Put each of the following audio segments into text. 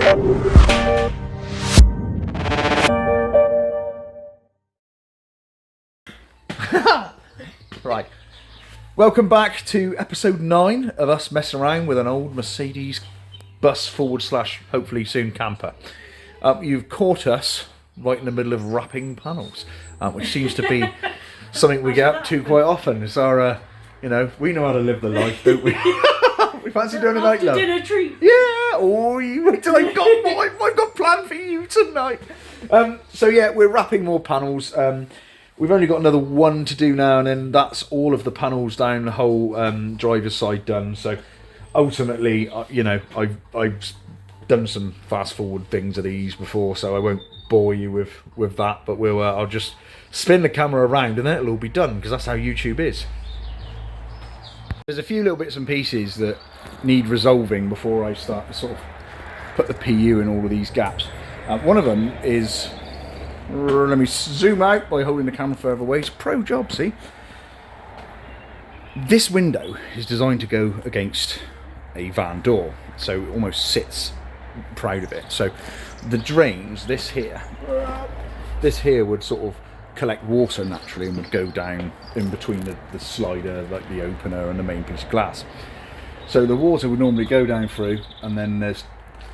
Right, welcome back to episode 9 of us messing around with an old Mercedes bus / hopefully soon camper. You've caught us right in the middle of wrapping panels, which seems to be something we get up to quite often. It's our, you know, we know how to live the life, don't we? We fancy doing a night love. Dinner treat. Yeah, wait till I've got what I've got planned for you tonight. So yeah, we're wrapping more panels. We've only got another one to do now, and then that's all of the panels down the whole driver's side done. So ultimately, you know, I've done some fast forward things of these before, so I won't bore you with that. But I'll just spin the camera around, and then it'll all be done, because that's how YouTube is. There's a few little bits and pieces that need resolving before I start to sort of put the PU in all of these gaps. One of them is, let me zoom out by holding the camera further away. It's a pro job, see? This window is designed to go against a van door, so it almost sits proud of it. So the drains, this here would sort of collect water naturally and would go down in between the slider, like the opener and the main piece of glass. So the water would normally go down through, and then there's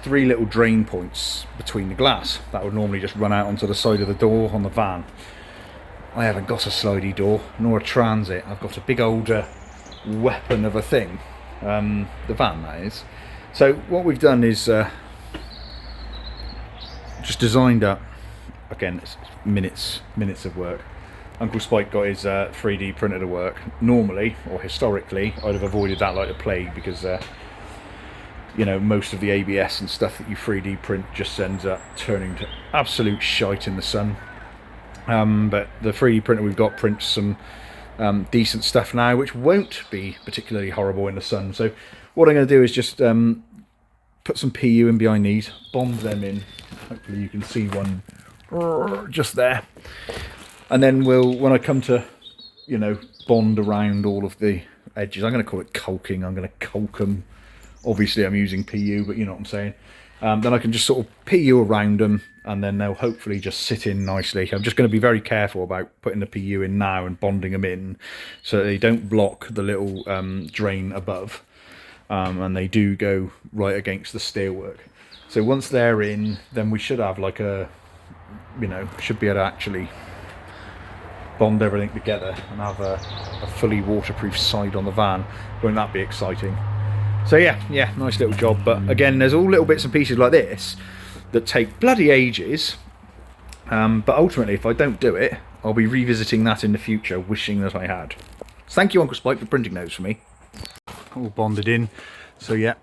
3 little drain points between the glass that would normally just run out onto the side of the door on the van. I haven't got a slidey door nor a transit. I've got a big old weapon of a thing, the van that is. So what we've done is just designed up, again it's minutes of work. Uncle Spike got his 3D printer to work. Normally, or historically, I'd have avoided that like the plague, because you know, most of the ABS and stuff that you 3D print just ends up turning to absolute shite in the sun. But the 3D printer we've got prints some decent stuff now, which won't be particularly horrible in the sun. So what I'm going to do is just put some PU in behind these, bond them in. Hopefully you can see one just there. And then when I come to, you know, bond around all of the edges, I'm going to call it caulking. I'm going to caulk them. Obviously I'm using PU, but you know what I'm saying. Then I can just sort of PU around them, and then they'll hopefully just sit in nicely. I'm just going to be very careful about putting the PU in now and bonding them in, so they don't block the little drain above, and they do go right against the steelwork. So once they're in, then we should have like a, you know, should be able to actually bond everything together and have a fully waterproof side on the van. Won't that be exciting? So yeah, nice little job. But again, there's all little bits and pieces like this that take bloody ages. But ultimately, if I don't do it, I'll be revisiting that in the future, wishing that I had. So thank you, Uncle Spike, for printing those for me. All bonded in. So yeah,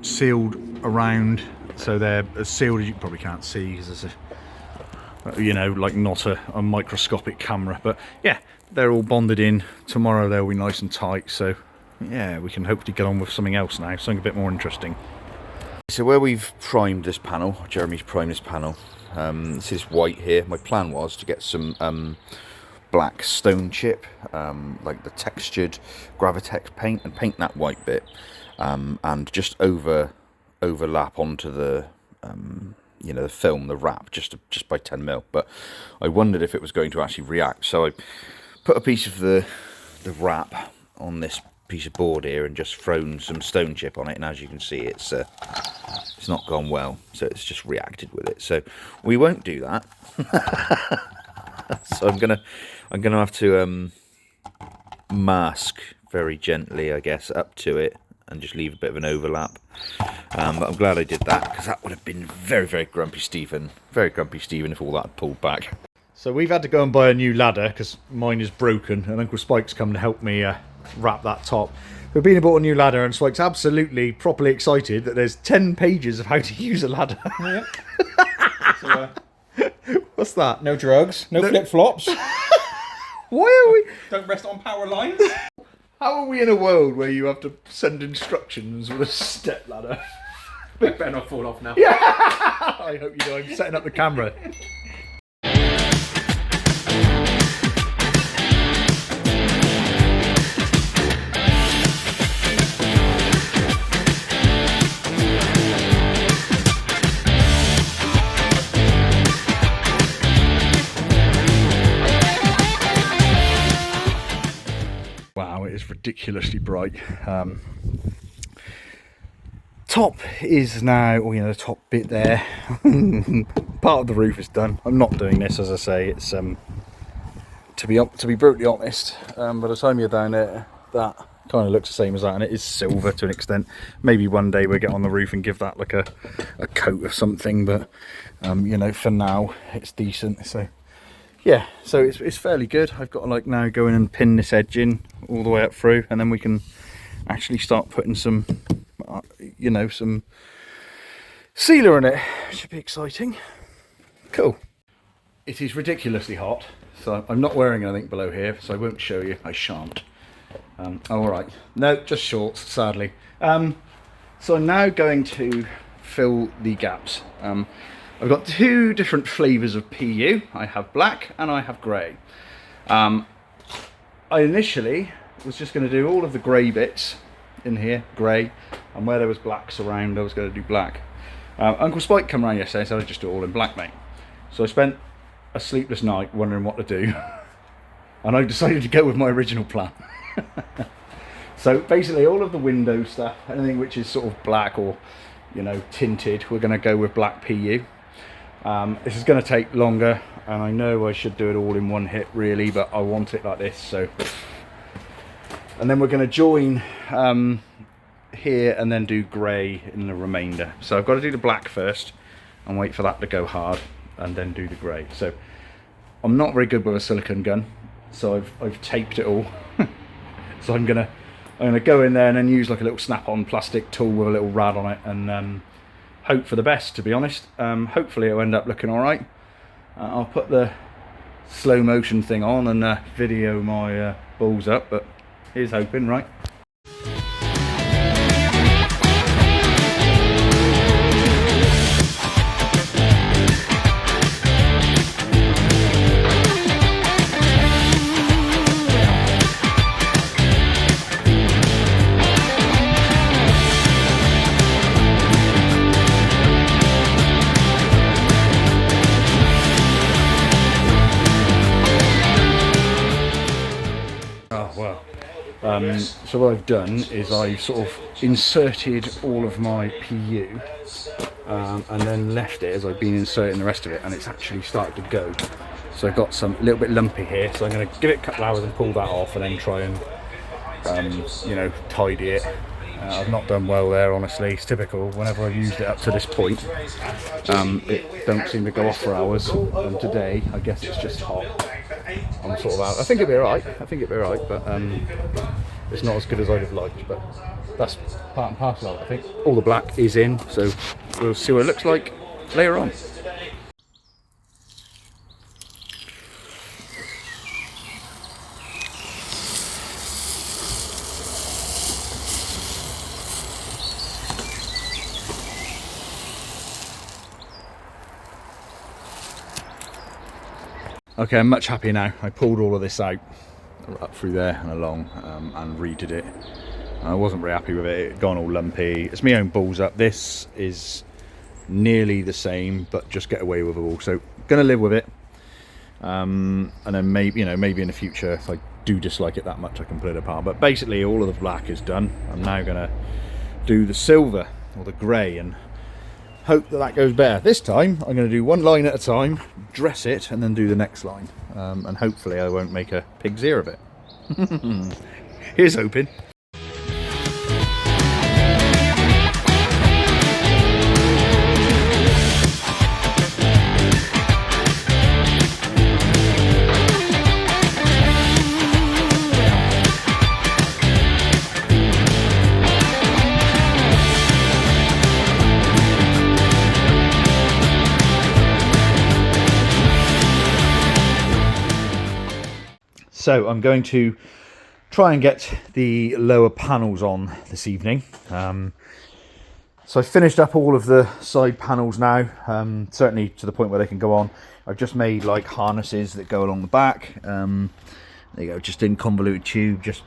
sealed around. So they're as sealed as you probably can't see, because there's a, you know, like not a microscopic camera. But yeah, they're all bonded in. Tomorrow they'll be nice and tight. So yeah, we can hopefully get on with something else now, something a bit more interesting. So where we've primed this panel, Jeremy's primed this panel, this is white here. My plan was to get some black stone chip, like the textured Gravitex paint, and paint that white bit, and just overlap onto the you know, the film, the wrap, just by 10mm. But I wondered if it was going to actually react, so I put a piece of the wrap on this piece of board here and just thrown some stone chip on it, and as you can see, it's not gone well, so it's just reacted with it. So we won't do that. So I'm gonna have to mask very gently, I guess, up to it, and just leave a bit of an overlap. But I'm glad I did that, because that would have been very, very grumpy Stephen if all that had pulled back. So we've had to go and buy a new ladder because mine is broken, and Uncle Spike's come to help me wrap that top. We've been and bought a new ladder, and Spike's absolutely properly excited that there's 10 pages of how to use a ladder. Yeah. So, what's that? No drugs, no flip-flops. Why are we... Don't rest on power lines. How are we in a world where you have to send instructions with a step ladder? Big better not fall off now. Yeah! I hope you know I'm setting up the camera. ridiculously bright. Top is now, or the top bit there, part of the roof is done. I'm not doing this, as I say. It's to be brutally honest, by the time you're down there, that kind of looks the same as that, and it is silver to an extent. Maybe one day we'll get on the roof and give that like a coat of something, but for now it's decent. So yeah, so it's fairly good. I've got to like now go in and pin this edge in all the way up through, and then we can actually start putting some some sealer in it. Should be exciting. Cool. It is ridiculously hot, so I'm not wearing anything below here, so I won't show you. I shan't. All right. No, just shorts, sadly. So I'm now going to fill the gaps. I've got two different flavours of PU. I have black and I have grey. I initially was just going to do all of the grey bits in here, grey, and where there was blacks around I was going to do black. Uncle Spike came around yesterday and said I'd just do it all in black, mate. So I spent a sleepless night wondering what to do, and I decided to go with my original plan. So basically all of the window stuff, anything which is sort of black or tinted, we're going to go with black PU. This is going to take longer, and I know I should do it all in one hit really, but I want it like this. So, and then we're going to join here and then do grey in the remainder. So I've got to do the black first and wait for that to go hard and then do the grey. So I'm not very good with a silicone gun, so I've taped it all. So I'm gonna go in there and then use like a little snap-on plastic tool with a little rad on it, and hope for the best, to be honest. Hopefully it'll end up looking all right. I'll put the slow motion thing on and video my balls up, but here's hoping, right? So what I've done is I've sort of inserted all of my PU and then left it as I've been inserting the rest of it, and it's actually started to go. So I've got some a little bit lumpy here, so I'm going to give it a couple hours and pull that off, and then try and tidy it. I've not done well there, honestly. It's typical. Whenever I've used it up to this point, it don't seem to go off for hours, and today I guess it's just hot. I'm sort of out. I think it'll be alright. But it's not as good as I'd have liked. But that's part and parcel of it. I think all the black is in, so we'll see what it looks like later on. Okay, I'm much happier now. I pulled all of this out, up through there and along, and redid it. I wasn't very happy with it. It had gone all lumpy. It's my own balls up. This is nearly the same, but just get away with it all. So gonna live with it. And then maybe in the future, if I do dislike it that much, I can pull it apart. But basically, all of the black is done. I'm now gonna do the silver or the grey and hope that goes better. This time I'm going to do one line at a time, dress it, and then do the next line, and hopefully I won't make a pig's ear of it. Here's hoping. So I'm going to try and get the lower panels on this evening. So I finished up all of the side panels now, certainly to the point where they can go on. I've just made like harnesses that go along the back. There you go, just in convoluted tube. Just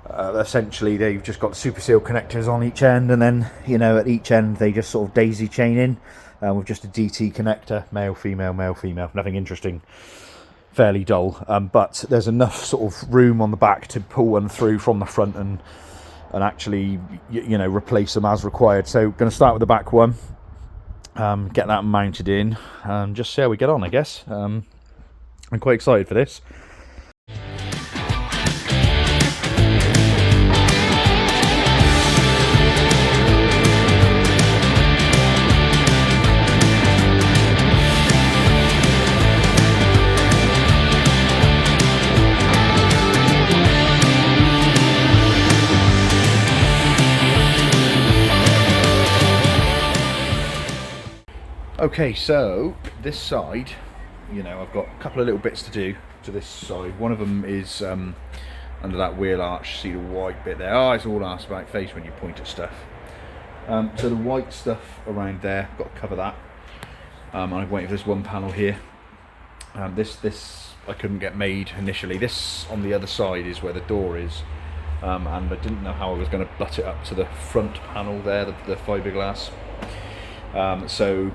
essentially they've just got super seal connectors on each end, and then at each end they just sort of daisy chain in with just a DT connector, male, female, nothing interesting. fairly dull, but there's enough sort of room on the back to pull one through from the front and actually, you know, replace them as required. So going to start with the back one, get that mounted in and just see how we get on, I guess. I'm quite excited for this. Okay, so this side, you know, I've got a couple of little bits to do to this side. One of them is under that wheel arch. See the white bit there? Oh, it's all arse about face when you point at stuff. So the white stuff around there, got to cover that. And I'm waiting for this one panel here. This I couldn't get made initially. This on the other side is where the door is, and I didn't know how I was going to butt it up to the front panel there, the fiberglass. So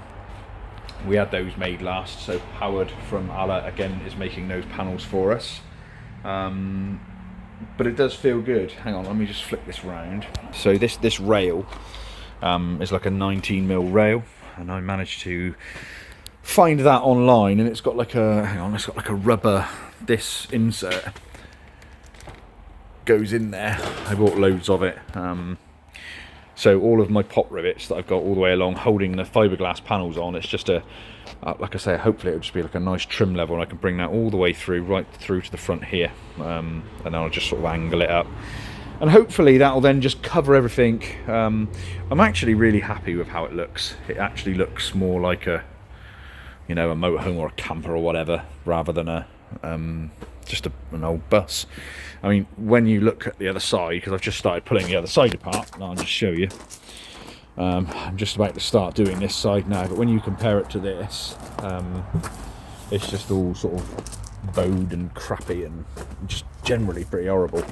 we had those made last, so Howard from Alla again is making those panels for us, but it does feel good. Hang on, let me just flip this round. So this rail is like a 19mm rail, and I managed to find that online, and it's got like it's got like a rubber, this insert goes in there. I bought loads of it. So all of my pop rivets that I've got all the way along holding the fiberglass panels on, it's just a, like I say, hopefully it'll just be like a nice trim level, and I can bring that all the way through, right through to the front here, and then I'll just sort of angle it up. And hopefully that'll then just cover everything. I'm actually really happy with how it looks. It actually looks more like a, you know, a motorhome or a camper or whatever, rather than a just an old bus. I mean, when you look at the other side, because I've just started pulling the other side apart, and I'll just show you. I'm just about to start doing this side now, but when you compare it to this, it's just all sort of bowed and crappy and just generally pretty horrible.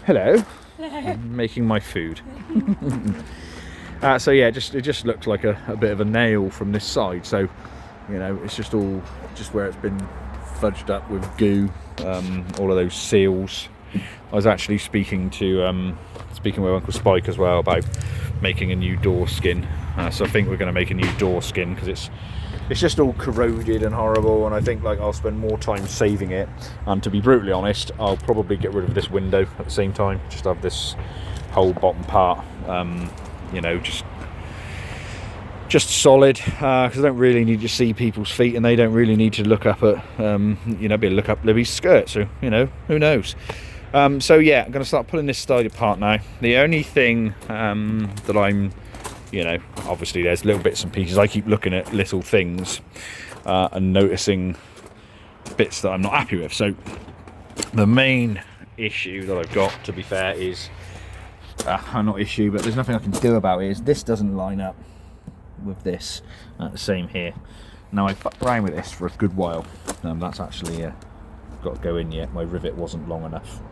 Hello. Hello. I'm making my food. So yeah, it just looks like a bit of a nail from this side. So, you know, it's just all just where it's been fudged up with goo, all of those seals. I was actually speaking with Uncle Spike as well about making a new door skin. So I think we're going to make a new door skin, because it's just all corroded and horrible, and I think like I'll spend more time saving it. And to be brutally honest, I'll probably get rid of this window at the same time. Just have this whole bottom part, you know, just solid, because I don't really need to see people's feet, and they don't really need to look up at, you know, look up Libby's skirt. So, you know, who knows? So yeah, I'm going to start pulling this side apart now. The only thing that I'm, you know, obviously there's little bits and pieces. I keep looking at little things and noticing bits that I'm not happy with. So the main issue that I've got, to be fair, is not issue, but there's nothing I can do about it, is this doesn't line up with this. The same here. Now I fucked around with this for a good while. That's actually got to go in yet. My rivet wasn't long enough,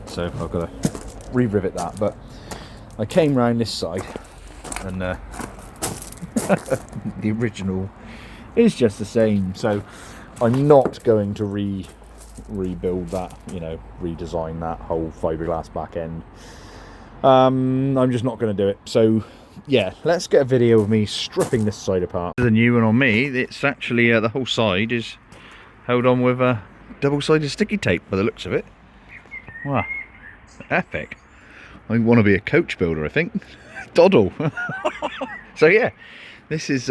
so I've got to re-rivet that. But I came round this side, and the original is just the same. So I'm not going to rebuild that, you know, redesign that whole fiberglass back end. I'm just not going to do it. So yeah, let's get a video of me stripping this side apart. The new one on me, it's actually the whole side is held on with a double-sided sticky tape by the looks of it. Wow, epic. I want to be a coach builder, I think. Doddle. So yeah, this is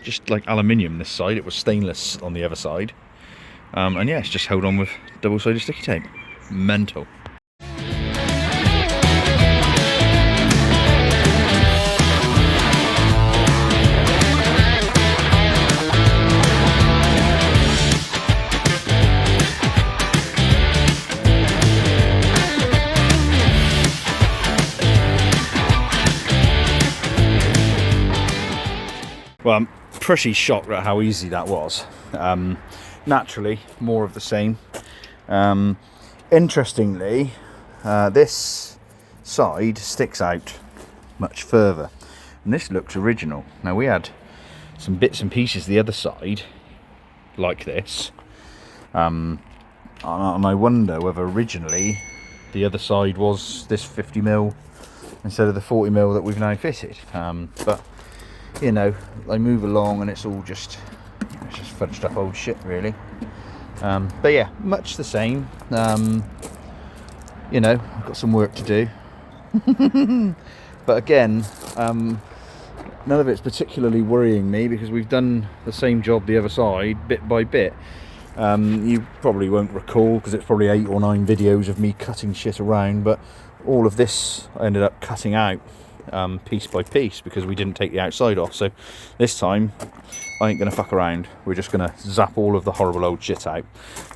just like aluminium this side. It was stainless on the other side, and yeah, it's just held on with double-sided sticky tape. Mental. Well, I'm pretty shocked at how easy that was. Naturally, more of the same. Interestingly, this side sticks out much further, and this looks original. Now, we had some bits and pieces the other side like this, And I wonder whether originally the other side was this 50mm instead of the 40mm that we've now fitted. But you know, they move along and it's just fudged up old shit really. But yeah, much the same. You know, I've got some work to do. But again, none of it's particularly worrying me because we've done the same job the other side bit by bit. You probably won't recall because it's probably 8 or 9 videos of me cutting shit around, but all of this I ended up cutting out piece by piece because we didn't take the outside off. So this time I ain't gonna fuck around. We're just gonna zap all of the horrible old shit out.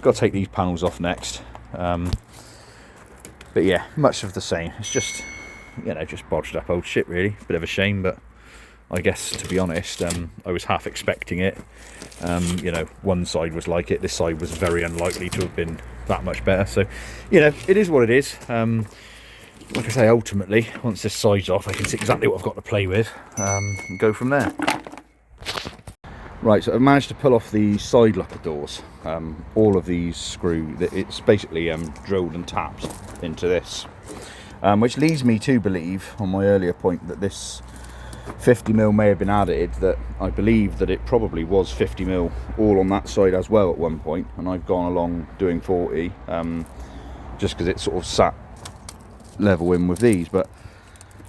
Got to take these panels off next. But yeah, much of the same. It's just, you know, just bodged up old shit really. Bit of a shame, but I guess, to be honest, I was half expecting it. You know, one side was like it, this side was very unlikely to have been that much better. So, you know, it is what it is. Like I say, ultimately, once this side's off, I can see exactly what I've got to play with and go from there. Right, so I've managed to pull off the side locker doors. All of these screw, it's basically drilled and tapped into this. Which leads me to believe, on my earlier point, that this 50mm may have been added, that I believe that it probably was 50mm all on that side as well at one point, and I've gone along doing 40 just because it sort of sat level in with these. But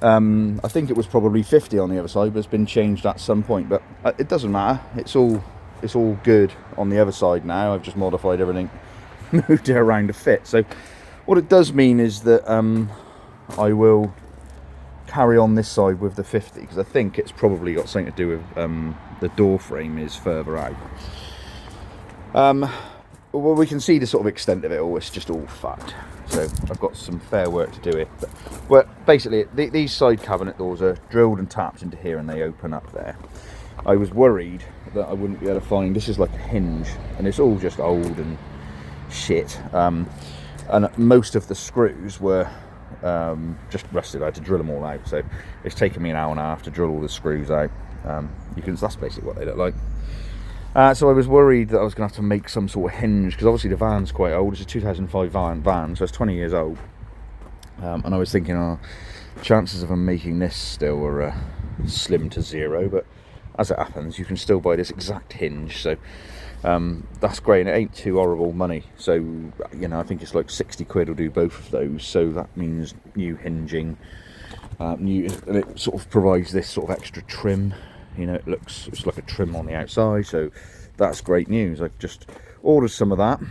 I think it was probably 50 on the other side, but it's been changed at some point. But it doesn't matter, it's all good on the other side now. I've just modified everything, moved it around to fit. So what it does mean is that I will carry on this side with the 50 because I think it's probably got something to do with the door frame is further out. Well, we can see the sort of extent of it all. It's just all fucked. So I've got some fair work to do here. But, well, basically, these side cabinet doors are drilled and tapped into here, and they open up there. I was worried that I wouldn't be able to find. This is like a hinge, and it's all just old and shit. And most of the screws were just rusted. I had to drill them all out. So it's taken me an hour and a half to drill all the screws out. That's basically what they look like. So I was worried that I was going to have to make some sort of hinge, because obviously the van's quite old. It's a 2005 van, so it's 20 years old. And I was thinking, chances of them making this still are slim to zero, but as it happens, you can still buy this exact hinge, so that's great, and it ain't too horrible money. So, you know, I think it's like 60 quid will do both of those, so that means new hinging, and it sort of provides this sort of extra trim. You know, it's like a trim on the outside, so that's great news. I've just ordered some of that.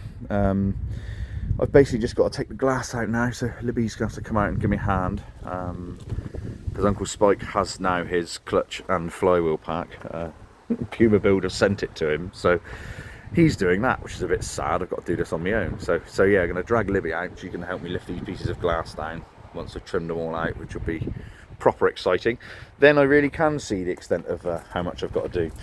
I've basically just got to take the glass out now, so Libby's going to have to come out and give me a hand, because Uncle Spike has now his clutch and flywheel pack. Puma Builder sent it to him, so he's doing that, which is a bit sad. I've got to do this on my own. So yeah, I'm going to drag Libby out. She's going to help me lift these pieces of glass down once I've trimmed them all out, which will be proper exciting. Then I really can see the extent of how much I've got to do.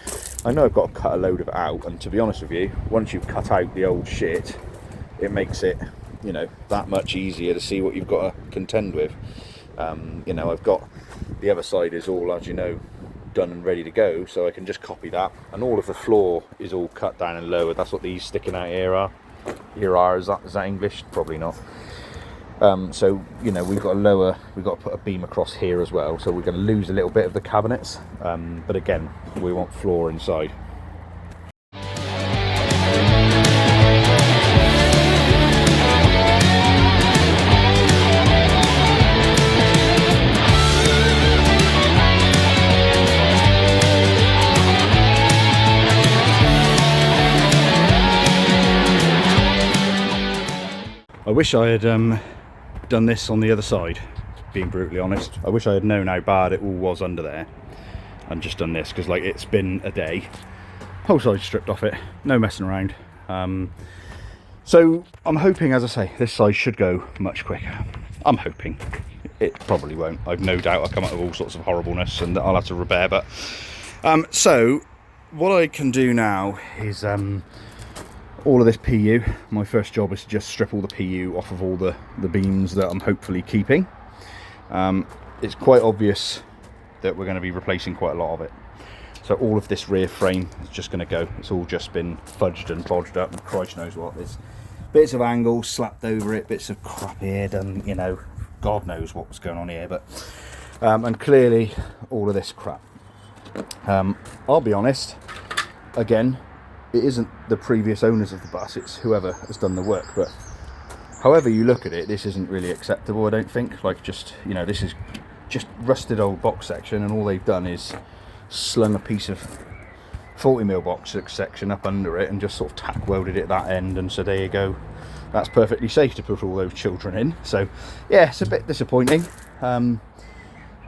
I know I've got to cut a load of it out, and to be honest with you, once you've cut out the old shit, it makes it, you know, that much easier to see what you've got to contend with. You know, I've got the other side is all, as you know, done and ready to go, so I can just copy that, and all of the floor is all cut down and lowered. That's what these sticking out here are. Is that English? Probably not. So, you know, we've got to put a beam across here as well, so we're going to lose a little bit of the cabinets, but again, we want floor inside. I wish I had done this on the other side, being brutally honest. I wish I had known how bad it all was under there and just done this, because like, it's been a day, whole side stripped off it, no messing around. So I'm hoping, as I say, this side should go much quicker. I'm hoping. It probably won't. I've no doubt I'll come up with all sorts of horribleness and I'll have to repair. But so what I can do now is all of this PU. My first job is to just strip all the PU off of all the beams that I'm hopefully keeping. It's quite obvious that we're going to be replacing quite a lot of it. So all of this rear frame is just going to go. It's all just been fudged and bodged up, and Christ knows what. There's bits of angle slapped over it, bits of crap here done, you know, God knows what was going on here. But and clearly all of this crap. I'll be honest, again, it isn't the previous owners of the bus, it's whoever has done the work. But however you look at it, this isn't really acceptable, I don't think. Like, just, you know, this is just rusted old box section, and all they've done is slung a piece of 40mm box section up under it and just sort of tack welded it that end, and so there you go. That's perfectly safe to put all those children in. So yeah, it's a bit disappointing.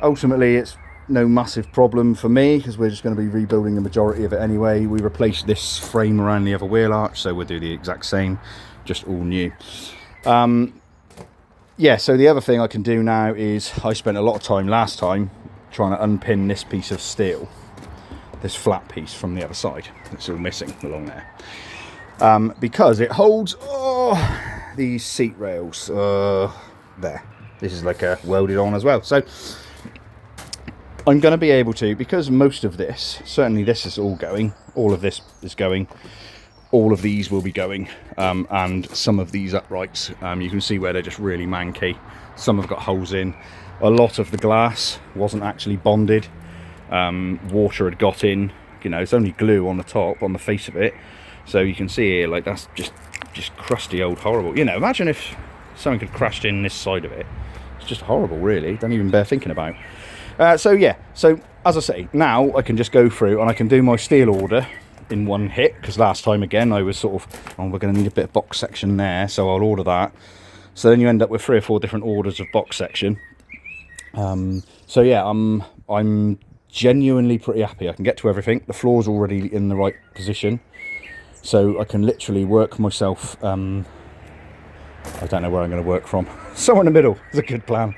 Ultimately, it's no massive problem for me because we're just going to be rebuilding the majority of it anyway. We replaced this frame around the other wheel arch, so we'll do the exact same, just all new. Yeah, so the other thing I can do now is, I spent a lot of time last time trying to unpin this piece of steel, this flat piece from the other side. It's all missing along there. Because it holds these seat rails. There. This is like welded on as well. So I'm going to be able to, because most of this, certainly this is all going, all of this is going, all of these will be going, and some of these uprights, you can see where they're just really manky. Some have got holes in. A lot of the glass wasn't actually bonded. Water had got in. You know, it's only glue on the top, on the face of it. So you can see here, like, that's just crusty old horrible. You know, imagine if something had crashed in this side of it. It's just horrible, really. Don't even bear thinking about. So yeah, so as I say, now I can just go through and I can do my steel order in one hit, because last time again I was sort of, oh, we're going to need a bit of box section there, so I'll order that. So then you end up with 3 or 4 different orders of box section. So yeah, I'm genuinely pretty happy. I can get to everything. The floor's already in the right position, so I can literally work myself. I don't know where I'm going to work from. Somewhere in the middle is a good plan.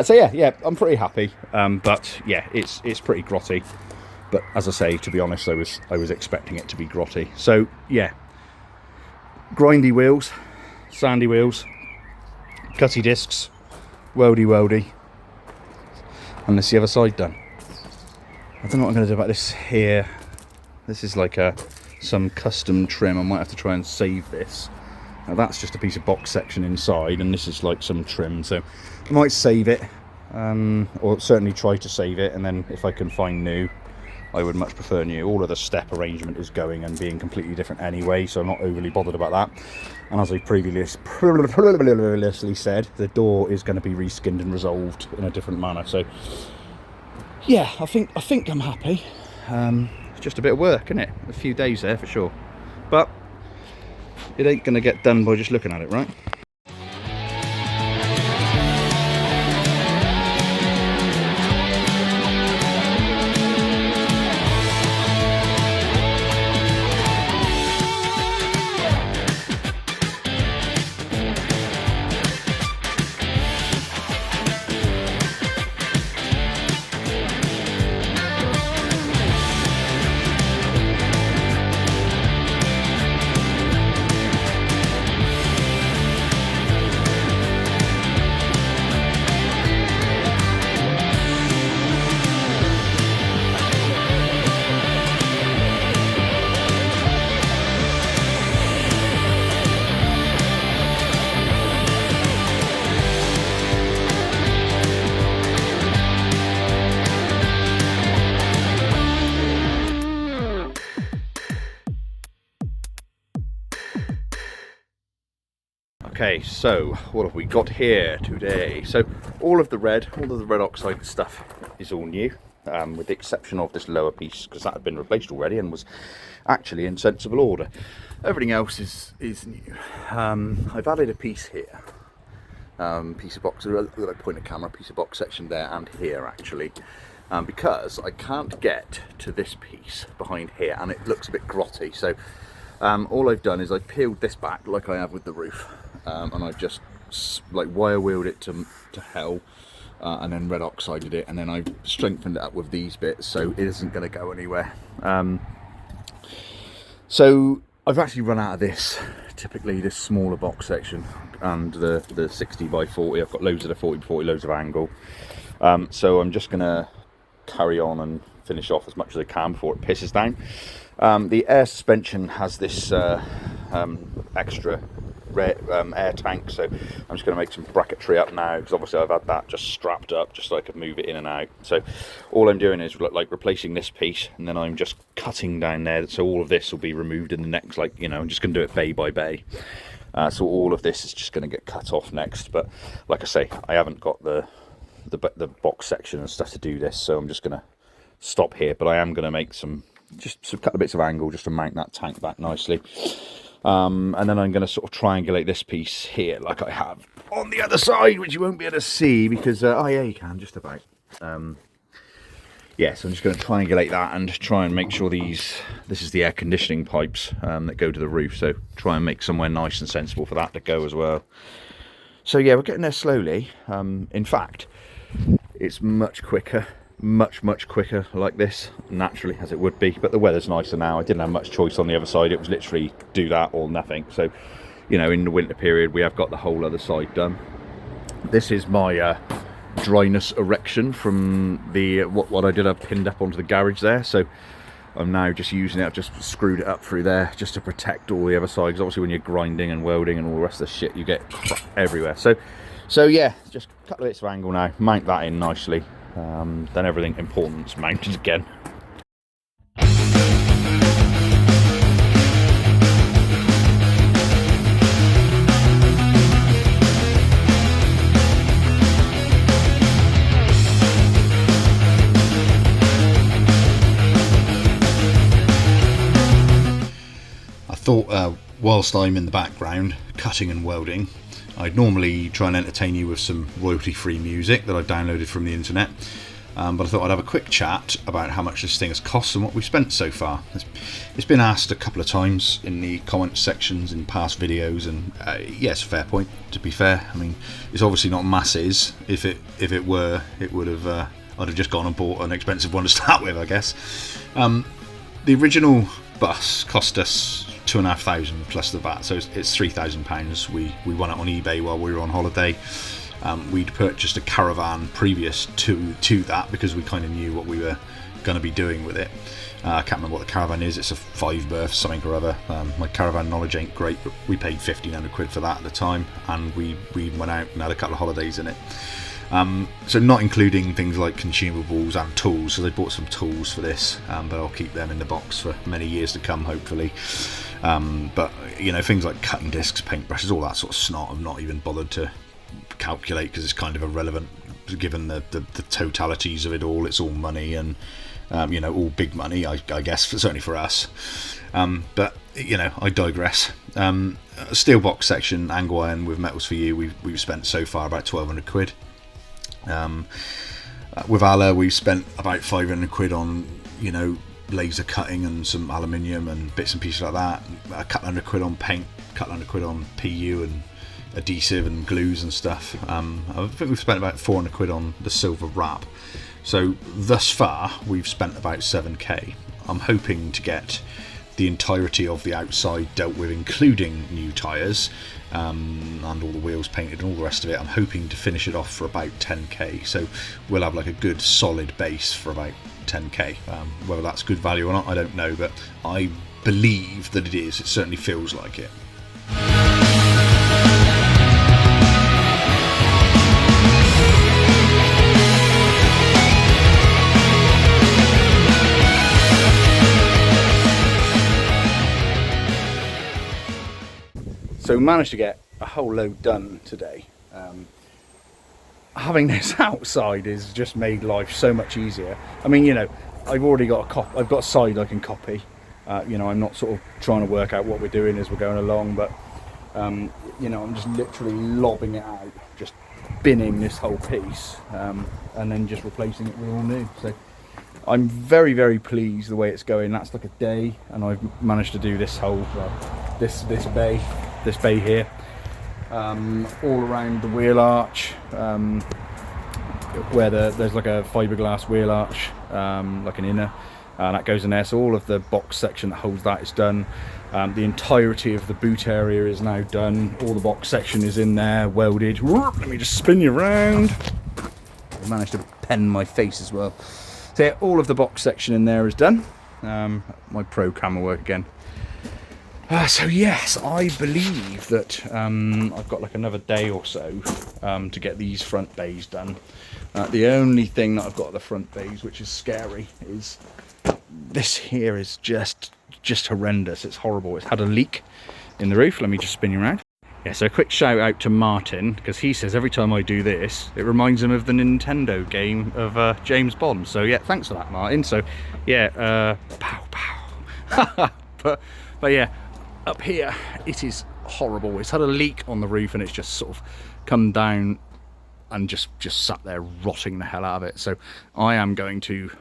So yeah, I'm pretty happy. But yeah, it's pretty grotty. But as I say, to be honest, I was expecting it to be grotty. So yeah, grindy wheels, sandy wheels, cutty discs, weldy, and that's the other side done. I don't know what I'm going to do about this here. This is like some custom trim. I might have to try and save this. Now that's just a piece of box section inside, and this is like some trim, so I might save it, or certainly try to save it, and then if I can find new, I would much prefer new. All of the step arrangement is going and being completely different anyway, so I'm not overly bothered about that. And as I previously said, the door is going to be reskinned and resolved in a different manner. So yeah, I think I'm happy. It's just a bit of work, isn't it? A few days there for sure, but it ain't going to get done by just looking at it, right? Okay, so what have we got here today? So all of the red oxide stuff is all new, with the exception of this lower piece, because that had been replaced already and was actually in sensible order. Everything else is new. I've added a piece here, piece of box, like point of camera, piece of box section there and here actually, because I can't get to this piece behind here and it looks a bit grotty. So all I've done is I've peeled this back like I have with the roof, and I've just like wire wheeled it to hell, and then red oxided it, and then I've strengthened it up with these bits so it isn't going to go anywhere. So I've actually run out of this, typically this smaller box section, and the 60 by 40. I've got loads of the 40 by 40, loads of angle. So I'm just going to carry on and finish off as much as I can before it pisses down. The air suspension has this extra air tank, so I'm just going to make some bracketry up now, because obviously I've had that just strapped up just so I could move it in and out. So all I'm doing is like replacing this piece, and then I'm just cutting down there, so all of this will be removed in the next, like, you know, I'm just going to do it bay by bay. So all of this is just going to get cut off next, but like I say, I haven't got the box section and stuff to do this, so I'm just going to stop here. But I am going to make some couple of bits of angle just to mount that tank back nicely. And then I'm going to sort of triangulate this piece here like I have on the other side, which you won't be able to see because, oh yeah, you can, just about. Yeah, so I'm just going to triangulate that and try and make sure this is the air conditioning pipes that go to the roof, so try and make somewhere nice and sensible for that to go as well. So yeah, we're getting there slowly. In fact, it's much quicker, much quicker like this, naturally, as it would be, but the weather's nicer now. I didn't have much choice on the other side. It was literally do that or nothing. So, you know, in the winter period, we have got the whole other side done. This is my dryness erection from the what I did. I pinned up onto the garage there, so I'm now just using it. I've just screwed it up through there just to protect all the other sides. Obviously, when you're grinding and welding and all the rest of the shit, you get crap everywhere. So yeah, just a couple of bits of angle now, mount that in nicely, then everything important's mounted again. Thought whilst I'm in the background cutting and welding, I'd normally try and entertain you with some royalty-free music that I've downloaded from the internet, but I thought I'd have a quick chat about how much this thing has cost and what we've spent so far. It's been asked a couple of times in the comment sections in past videos, and yes, fair point, to be fair. I mean, it's obviously not masses. If it were, it would have I'd have just gone and bought an expensive one to start with, I guess. The original bus cost us £2,500 plus the VAT, so it's £3,000. We won it on eBay while we were on holiday. We'd purchased a caravan previous to that because we kind of knew what we were going to be doing with it. I can't remember what the caravan is. It's a 5-berth something or other. My caravan knowledge ain't great, but we paid £1,500 for that at the time, and we went out and had a couple of holidays in it. So not including things like consumables and tools, so they bought some tools for this, but I'll keep them in the box for many years to come, hopefully. But you know, things like cutting discs, paintbrushes, all that sort of snot, I've not even bothered to calculate because it's kind of irrelevant given the totalities of it all. It's all money, and you know, all big money, I guess, certainly for us. But you know, I digress. Steel box section, angle iron with metals for you, we've spent so far about £1,200. With Alla, we've spent about £500 on, you know, laser cutting and some aluminium and bits and pieces like that. A couple £100 on paint, a couple £100 on PU and adhesive and glues and stuff. I think we've spent about £400 on the silver wrap. So thus far, we've spent about 7k. I'm hoping to get the entirety of the outside dealt with, including new tyres, and all the wheels painted and all the rest of it. I'm hoping to finish it off for about 10k, so we'll have like a good solid base for about 10k. Whether that's good value or not, I don't know, but I believe that it is. It certainly feels like it. So we managed to get a whole load done today. Having this outside has just made life so much easier. I mean, you know, I've already got I've got a side I can copy. You know, I'm not sort of trying to work out what we're doing as we're going along, but you know, I'm just literally lobbing it out, just binning this whole piece, and then just replacing it with all new. So I'm very, very pleased the way it's going. That's like a day, and I've managed to do this whole this bay here, all around the wheel arch, where there's like a fiberglass wheel arch, like an inner, that goes in there. So all of the box section that holds that is done. The entirety of the boot area is now done. All the box section is in there, welded. Let me just spin you around. I managed to pen my face as well. So yeah, all of the box section in there is done. My pro camera work again. So yes, I believe that I've got like another day or so to get these front bays done. The only thing that I've got at the front bays, which is scary, is this here is just horrendous. It's horrible. It's had a leak in the roof. Let me just spin you around. Yeah, so a quick shout out to Martin, because he says every time I do this, it reminds him of the Nintendo game of James Bond. So yeah, thanks for that, Martin. So yeah, pow pow. but yeah, up here it is horrible. It's had a leak on the roof and it's just sort of come down and just sat there rotting the hell out of it. So I am going to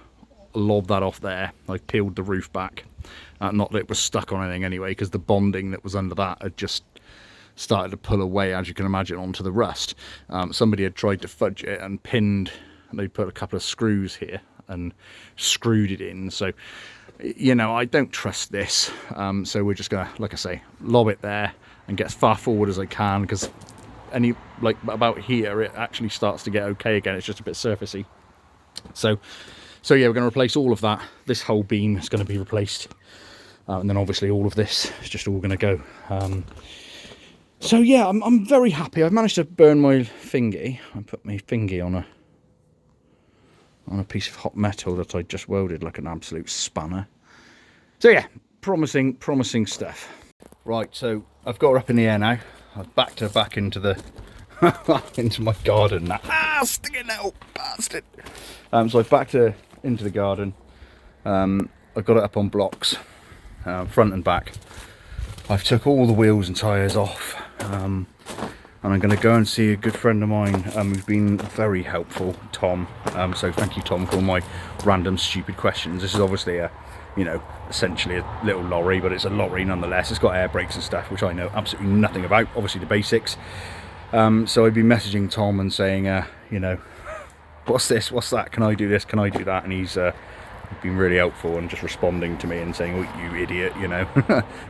lob that off there. I peeled the roof back, not that it was stuck on anything anyway, because the bonding that was under that had just started to pull away, as you can imagine, onto the rust. Somebody had tried to fudge it and pinned, they put a couple of screws here and screwed it in. So you know, I don't trust this. So we're just gonna, like I say, lob it there and get as far forward as I can, because like about here it actually starts to get okay again. It's just a bit surfacey. So yeah, we're going to replace all of that. This whole beam is going to be replaced, and then obviously all of this is just all going to go. So yeah, I'm very happy. I've managed to burn my thingy. I put my thingy on a piece of hot metal that I just welded like an absolute spanner. So yeah, promising stuff. Right, so I've got her up in the air now. I've backed her back into the into my garden now. Stick it now, bastard. So I've backed her into the garden. I've got it up on blocks, front and back. I've took all the wheels and tyres off, and I'm going to go and see a good friend of mine who's been very helpful, Tom. So thank you, Tom, for all my random stupid questions. This is obviously a, you know, essentially a little lorry, but it's a lorry nonetheless. It's got air brakes and stuff, which I know absolutely nothing about, obviously the basics. So I've been messaging Tom and saying, you know, what's this, what's that, can I do this, can I do that? And he's been really helpful and just responding to me and saying, oh, you idiot, you know,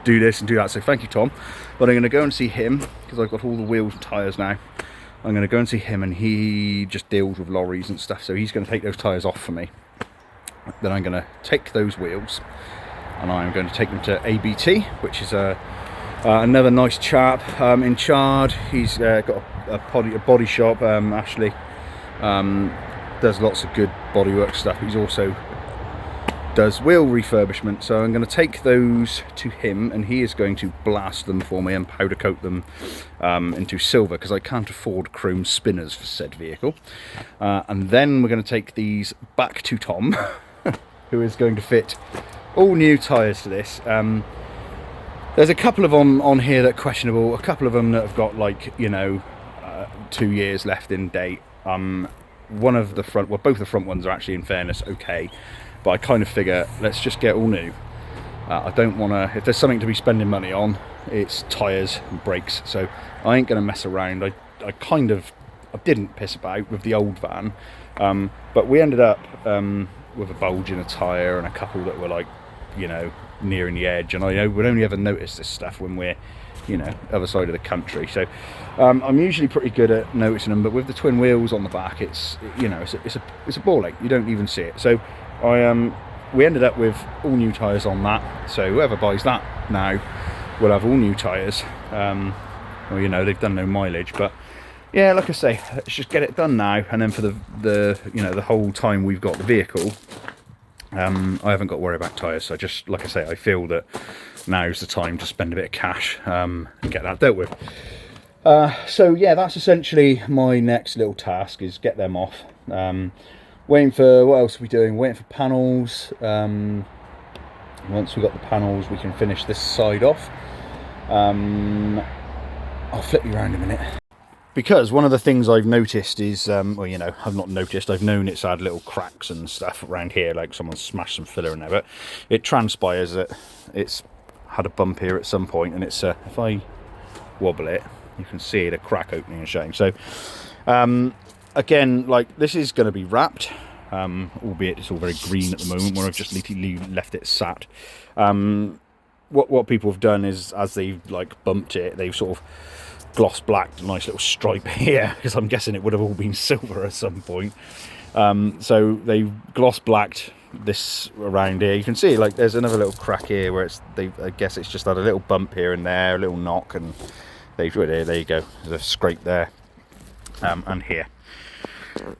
do this and do that. So thank you, Tom. But I'm going to go and see him, because I've got all the wheels and tyres now. I'm going to go and see him, and he just deals with lorries and stuff, so he's going to take those tyres off for me. Then I'm going to take those wheels and I'm going to take them to ABT, which is another nice chap in Chard. He's got a body shop. Ashley does lots of good bodywork stuff. He's also does wheel refurbishment, so I'm going to take those to him, and he is going to blast them for me and powder coat them into silver, because I can't afford chrome spinners for said vehicle. And then we're going to take these back to Tom, who is going to fit all new tyres to this. There's a couple of them on here that are questionable, a couple of them that have got, like, you know, 2 years left in date. One of the front, well, both the front ones are actually, in fairness, okay, but I kind of figure let's just get all new. I don't want to, if there's something to be spending money on, it's tyres and brakes, so I ain't going to mess around. I didn't piss about with the old van, but we ended up with a bulge in a tyre and a couple that were, like, you know, nearing the edge, and I would only ever notice this stuff when we're, you know, other side of the country. So I'm usually pretty good at noticing them, but with the twin wheels on the back, it's, you know, it's a ball ache. You don't even see it. So we ended up with all new tyres on that, so whoever buys that now will have all new tyres. Well, you know, they've done no mileage, but yeah, like I say, let's just get it done now, and then for the you know, the whole time we've got the vehicle, I haven't got to worry about tyres. So just, like I say, I feel that now's the time to spend a bit of cash and get that dealt with. So yeah, that's essentially my next little task, is get them off. Waiting for, what else are we doing? Waiting for panels. Once we've got the panels, we can finish this side off. I'll flip you around a minute. Because one of the things I've noticed is, well, you know, I've not noticed, I've known it's had little cracks and stuff around here, like someone smashed some filler in there, but it transpires that it's had a bump here at some point, and it's, if I wobble it, you can see the crack opening and shutting. So, again, like, this is going to be wrapped, albeit it's all very green at the moment, where I've just literally left it sat. What people have done is, as they've, like, bumped it, they've sort of gloss blacked a nice little stripe here, because I'm guessing it would have all been silver at some point. So they gloss blacked this around here. You can see like there's another little crack here where I guess it's just had a little bump here and there, a little knock, and there you go, there's a scrape there, and here.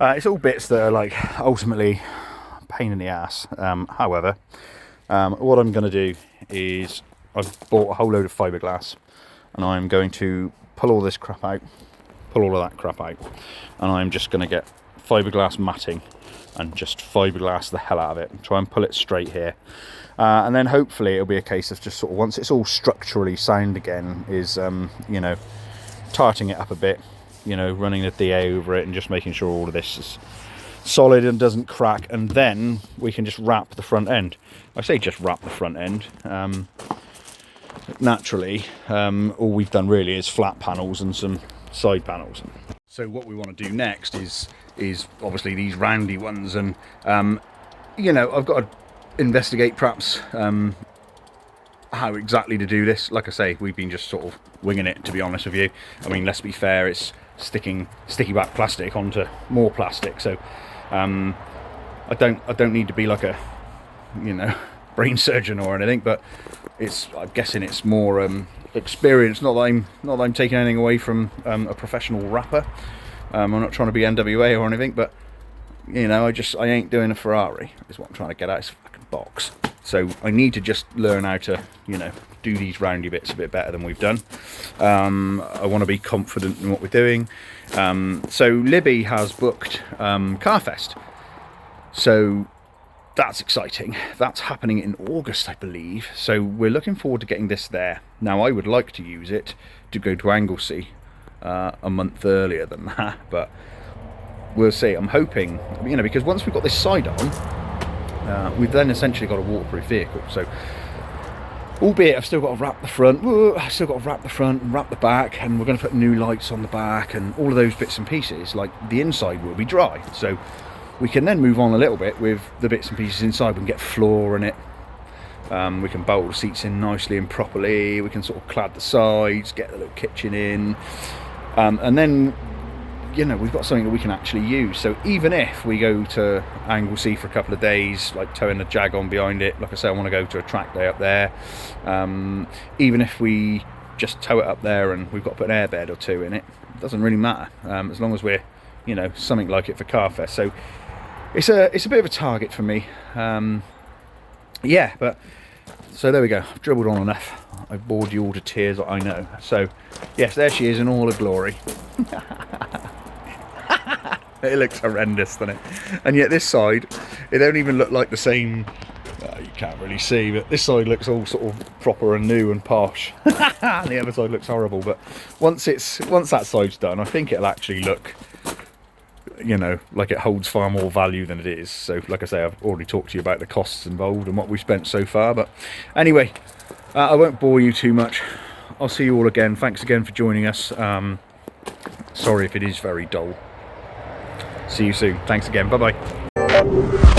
It's all bits that are like ultimately a pain in the ass. However, what I'm going to do is I've bought a whole load of fiberglass, and I'm going to pull all this crap out, pull all of that crap out, and I'm just going to get fiberglass matting and just fiberglass the hell out of it and try and pull it straight here, and then hopefully it'll be a case of just sort of, once it's all structurally sound again, is you know, tarting it up a bit, you know, running the DA over it and just making sure all of this is solid and doesn't crack, and then we can just wrap the front end. I say just wrap the front end. Naturally, all we've done really is flat panels and some side panels. So what we want to do next is obviously these roundy ones, and you know, I've got to investigate perhaps how exactly to do this. Like I say, we've been just sort of winging it, to be honest with you. I mean, let's be fair, it's sticking sticky back plastic onto more plastic, so I don't need to be like a, you know, brain surgeon or anything, but I'm guessing it's more experience. Not that I'm taking anything away from a professional rapper. I'm not trying to be NWA or anything, but you know, I ain't doing a Ferrari, is what I'm trying to get at. It's a fucking box. So I need to just learn how to, you know, do these roundy bits a bit better than we've done. I want to be confident in what we're doing. So Libby has booked Carfest, so that's exciting. That's happening in August, I believe. So we're looking forward to getting this there. Now I would like to use it to go to Anglesey a month earlier than that, but we'll see. I'm hoping, you know, because once we've got this side on, we've then essentially got a waterproof vehicle. So, albeit I've still got to wrap the front, and wrap the back, and we're going to put new lights on the back and all of those bits and pieces. Like, the inside will be dry, so we can then move on a little bit with the bits and pieces inside. We can get floor in it. We can bolt the seats in nicely and properly. We can sort of clad the sides, get the little kitchen in, and then, you know, we've got something that we can actually use. So even if we go to Anglesey for a couple of days, like towing the Jag on behind it, like I say, I want to go to a track day up there, even if we just tow it up there and we've got to put an airbed or two in it, it doesn't really matter, as long as we're, you know, something like it for Carfest. So it's a bit of a target for me. Yeah, but so there we go. I've dribbled on enough. I've bored you all to tears, I know. So yes, there she is in all her glory. It looks horrendous, doesn't it? And yet this side, it don't even look like the same. You can't really see, but this side looks all sort of proper and new and posh. And the other side looks horrible. But once that side's done, I think it'll actually look, you know, like it holds far more value than it is. So like I say, I've already talked to you about the costs involved and what we've spent so far. But anyway, I won't bore you too much. I'll see you all again. Thanks again for joining us. Sorry if it is very dull. See you soon. Thanks again. Bye bye.